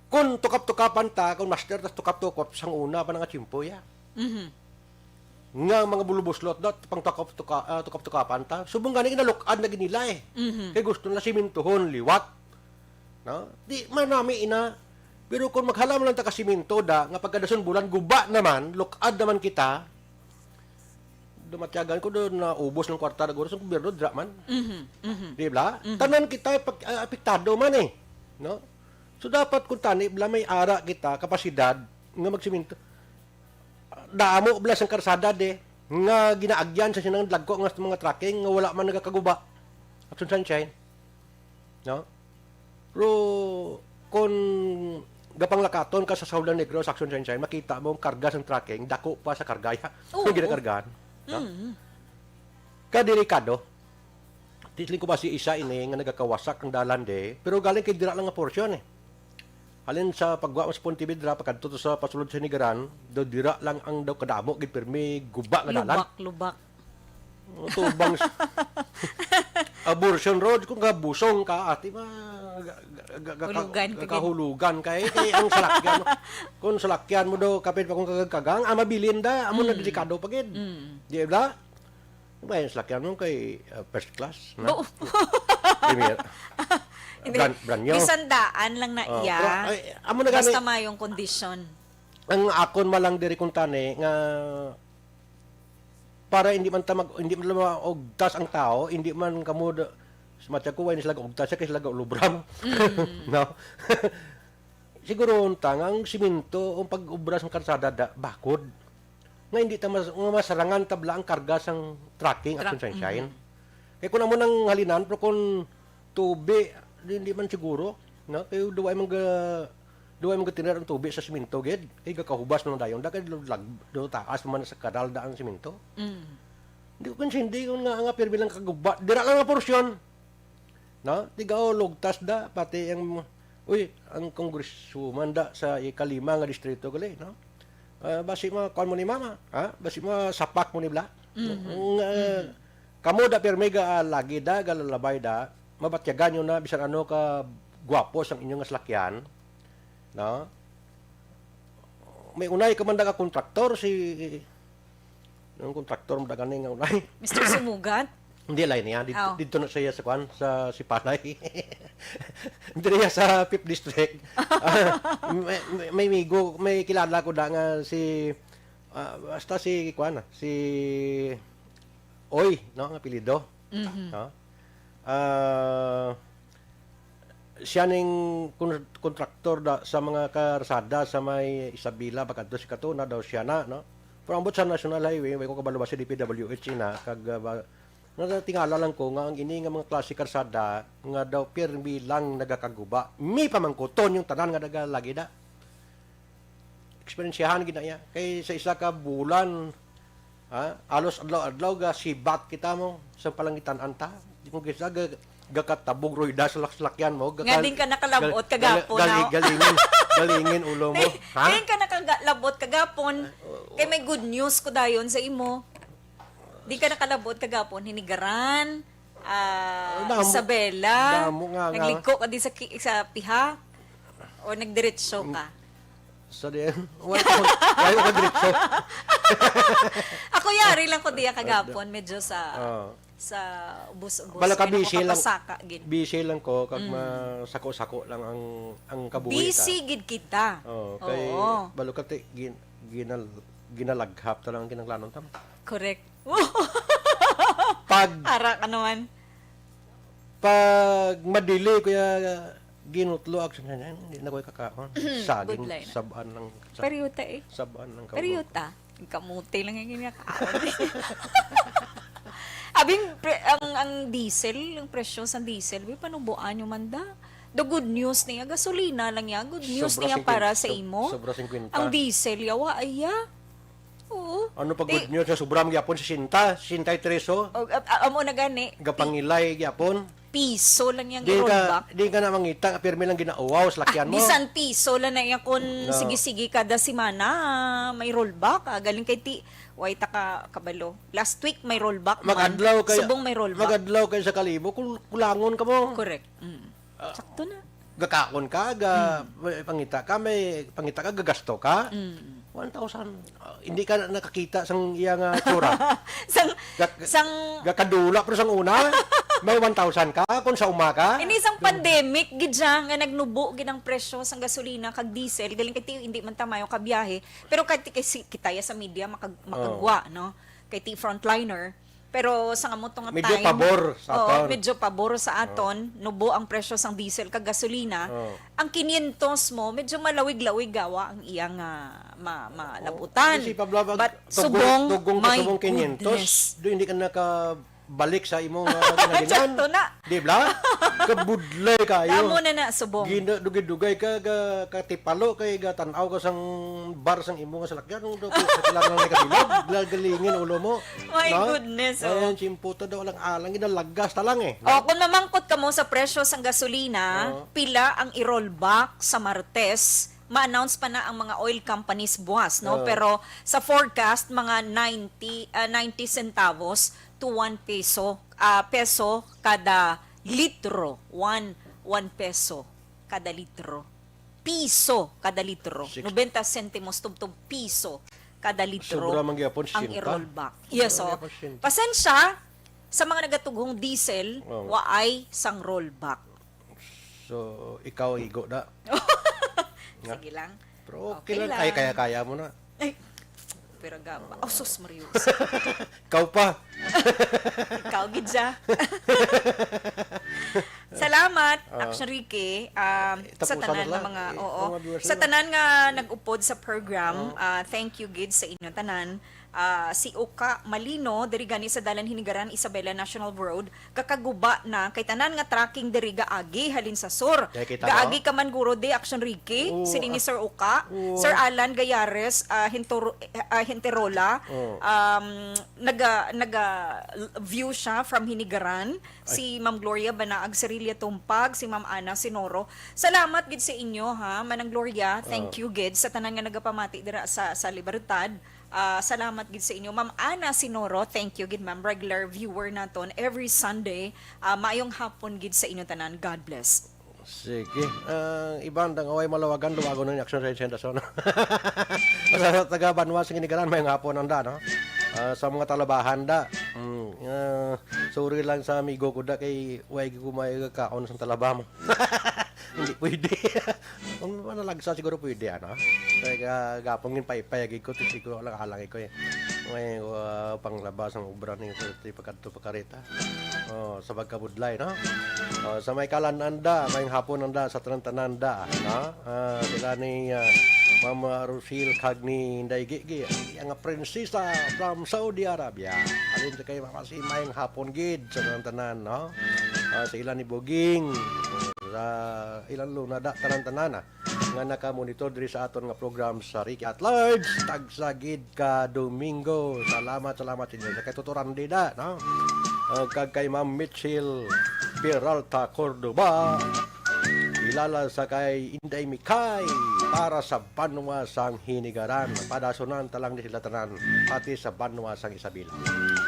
Kung tukap-tukapan ta, kung master tas tukap-tukap sang una pa nga chimpo ya. Nga mga bulubuslot dot pang tukap-tukapan ta. Subong gani inalukad na ginila Kay gusto na simintuhon liwat. No? Di manami ina Pero kung maghalam lang ta ka siminto da, nga pagkadason bulan, guba naman, lukad naman kita, dumatyagan ko doon na ubos ng kwarta na guro sa gobyerno, dra man. Di ba? Tanan kita, apektado man eh. No? So, dapat kung tani, bla may ara kita, kapasidad, nga magsiminto. Damo, bla sang karsada de, nga ginaagyan sa sinang lagko nga mga tracking, nga wala man nagakaguba. Action sunshine. No? Pero, kung gapang lakaton ka sa Saulan Negro, sa Action Sunshine, makita mo ang karga ng tracking, dako pa sa kargaya. Oo. Yung ginakargaan. No? Kadelikado. Tisling ko ba si isa ini nga nagakawasak ng dalan de, pero galing kay dira lang nga porsyon eh. Halin sa pagwa sa Pontevedra, pagkadto sa pasulod sa Nigaran, do dira lang ang daw kadamo gid permi guba nga dalan. Lubak. Tubang abortion road kung busong ka ati ma Hulugan ka, kahulugan kay ang salakyan mo. Kung salakyan mo do kapit pa kung kagagagang mabilin da amo na delikado pa gid. Di ba? Ba yung salakyan mo kay first class na. Oo. Premier. Hindi. Brand new. Bisan daan lang na Oh, iya. pero, ay, amo na gani Basta mayong kondisyon. ang akon malang diri kung tani nga para hindi man hindi man maugtas ang tao, hindi man kamo matya ko wala sila ugtas kay sila lubram. No. Siguro untang ang simento ang pag-ubra sa karsada da bakod. Nga hindi ta masarangan tabla ang karga sang tracking at sunshine. Kaya kung amo nang halinan pero kung tubi hindi man siguro, no? Kaya duway mong tinar ang tubi sa simento gid. Kay gakahubas man dayon da kay do taas man sa kadal da ang simento. Hindi ko hindi ko nga pirmi lang kaguba. Dira lang nga porsyon. No? Tiga lugtas da pati ang ang congresswoman da sa ikalima nga distrito gali, no? Basi mo kon mo ni mama, ha? Basi mo sapak mo ni bla. Kamo da pirmi ga lagi da galalabay da, mabatyagan nyo na bisan ano ka gwapo sang inyong salakyan. No? May unay ka man daga kontraktor yung kontraktor mo daga nga unay. Mr. Sumugat? Hindi lain niya Oh. dito na siya sa kwan sa si Panay. Hindi niya sa 5th district. May kilala ko da nga si basta si kwan si Oy, no, ang apelyido. No? Siya ning kontraktor sa mga karsada sa may Isabela bakadto si Katuna daw siya na, no. Pero ambot sa National Highway way ko kabalo ba si DPWH na kag tingala lang ko nga ang ini nga mga klase karsada nga daw pirmi lang nagakaguba. Mi pamangkuton yung tanan nga nagalagi da. Eksperyensyahan gid na iya kay sa isa ka bulan alos adlaw-adlaw ga sibat kita mo sa palangitan anta. Di mo gisa gakatabog roida sa lakyan mo. Nga din ka nakalabot kagapon. Galingin ulo mo. Ha? Ngayon ka nakalabot kagapon. Kay may good news ko dayon sa imo. Di ka nakalabot kagapon, Hinigaran, Isabela, damo nga. nagliko ka di sa piha, o nagdiretso ka. So din, wala ko diretso. Ako yari lang ko diya kagapon, medyo sa ubos-ubos. Bala ka busy lang. Napapasaka, gid. Busy lang ko kag masako-sako lang ang kabuhi ta. Busy gid kita. Kay Oo. balo ka ginalaghap ta lang ang kinanglanon tam. Correct. Pag Para ka naman. madili kuya ginutlo action na hindi na ko kakaon. Saging Good line. saban lang. Periota eh. Saban lang ka. Periota. Kamuti lang yung ginakaon. Abing, ang diesel, ang presyo sa diesel, panubuan nyo man da. The good news niya, gasolina lang yan. Good news Sobra niya 50, para sa imo. sobra 50. Ang diesel, yawa, aya. Oo. Ano pag good news sa sobram gyapon sa sinta 53 Amo na gani, gapangilay gyapon. piso lang yung Di i-rollback. ka na mangita pirmi lang ginauwaw sa lakyan mo. Bisan piso lang na yan kung sige-sige kada semana may rollback. Galing kay Way taka kabalo. Last week may rollback man. Magadlaw kay Subong may rollback. Magadlaw kay sa kalibo kulangon ka mo. Correct. Sakto na. Gakakon ka, may pangita ka, gagasto ka. 1,000. Hindi ka nakakita sang iyang tsura. sang Gakadula pero sang una. May 1,000 ka kung sa umaga. Ini isang pandemic, gidya, nga nagnubo ginang presyo sa gasolina kag diesel. Galing kay ti, hindi man tamayo kabiyahe. Pero kay kitaya sa media, makagwa, no? Kay ti frontliner. Pero sa nga nga Medyo time, pabor sa aton. medyo pabor sa aton, nubo ang presyo sang diesel kag gasolina. Ang 500 mo, medyo malawig-lawig gawa ang iyang malabutan. Kasi pablabag, But tugong my 500, goodness. do hindi ka nakabalik sa imong ginaginan. Sakto na. Di ba? Kabudlay kayo. Tamo na subong. Dugay-dugay ka katipalo kay gatanaw ka sang bar sang imo nga salakyan do sa kilang nga kabilog galgalingin ulo mo. My goodness, oh. Ayan chimputa daw lang alang ginalagas ta lang eh. O, kung mamangkot ka mo sa presyo sang gasolina, pila ang i-rollback sa Martes, ma-announce pa na ang mga oil companies buwas, no? Pero sa forecast, mga 90 centavos to 1 peso, peso kada litro. 1 peso kada litro. Piso kada litro. 90 centimos tubtub piso kada litro Sobra man gyapon ang sinta. i-rollback. Yes, Sobra oh. gyapon sinta. Pasensya sa mga nagatugong diesel, waay sang rollback. So ikaw igo da. Sige lang. Pero Okay okay lang. lang. Ay kaya mo na. Ay, pero gaba. Oh, sus, Marius. Ikaw pa. Ikaw, gidya. Salamat, Action Ricky. Sa tapusan tanan na ng lang. mga, Eh, oo. mga viewers Sa na. tanan nga nag-upod sa program, thank you, Gid, sa inyo tanan. Si Oka Malino, diri gani sa Dalan Hinigaran, Isabela National Road, kakaguba na kay tanan nga tracking diri gaagi halin sa sur. Kaya kita Gaagi ka man guro de Action Ricky, Oo, sini ni Sir Oka, Sir Alan Gayares, Hinterola, naga view siya from Hinigaran, si Ma'am Gloria Banaag, Cerilia Tumpag, si Ma'am Ana Sinoro. Salamat gid sa inyo ha, Manang Gloria. Thank you gid sa tanan nga nagapamati dira sa Libertad. Salamat gid sa inyo. Ma'am Ana Sinoro, thank you gid ma'am, regular viewer naton every Sunday. Maayong hapon gid sa inyo tanan. God bless. Sige. Ibang dang away malawagan luwago ng action sa Sendason. Sa taga Banwa sa Ginigaran may hapon ang da, no? Sa mga talabahan da. Sorry lang sa amigo ko da kay way ko may kaon sa talaba mo. Hindi pwede. Kung nalagsa siguro pwede ano. Kaya gapongin payagig ko tisi ko lang halangin ko eh. May panglabas ng ubra ni pagkadto pakareta. Sa pagkabudlay no. Sa may kalananda, may hapon anda sa tanan-tananda, no? Sila ni Mama Rosil Kagni Daigigi, ang prinsesa from Saudi Arabia. Alin sa kayo makasimay hapon gid sa tanan-tanan, no? Sa ilan ni Boging, sa ilan lunada tanan-tanan nga naka-monitor diri sa aton nga program sa Ricky at Large tagsagid ka Domingo. Salamat sa inyo sa kay tuturan dida, no? Kag kay Ma'am Mitchell Peralta Cordoba, ilala sa kay Inday Mikay para sa Banwa sang Hinigaran. Padasunan talang di sila tanan pati sa Banwa sang Isabela.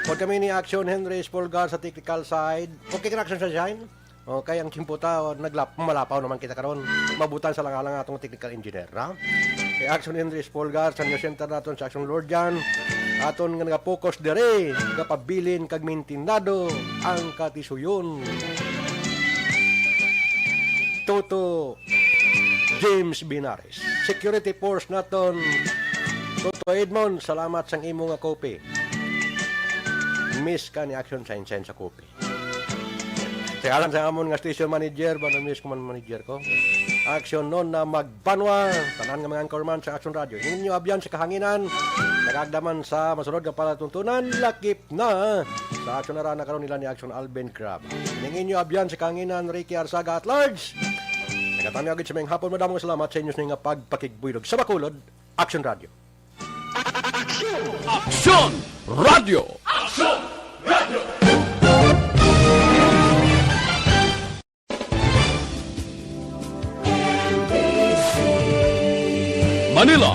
Kung kami ni Action Henry Spolgar sa technical side, okay ka Action Sunshine? Okay, ang kimputa, malapaw naman kita karon. Mabutan sa lang-alang atong technical engineer, ha? Kay Action Henry Spolgar sa New Center naton sa Action Lord Jan. Aton nga nag-focus dire, kapabilin kag mintinado ang katisuyon. Toto James Binares. Security force naton. Toto Edmond, salamat sang imo nga kopi. Miss ka ni Action Sunshine sa kopi. Sa alam sa amon nga station manager, ba na-miss ko man manager ko. Action non na magbanwa, tanan nga mga anchorman sa Action Radio. Ninyo abyan sa kahanginan, nagagdaman sa masunod nga palatuntunan, lakip na sa Action na rana karon nila ni Action Alben Crab. Ninyo abyan sa kahanginan, Ricky Arsaga at Large. Nagatami agad sa mga hapon, madamong salamat sa inyo sa nga pagpakigbuyog sa Bacolod, Action Radio. Action Radio. Action Radio. Manila,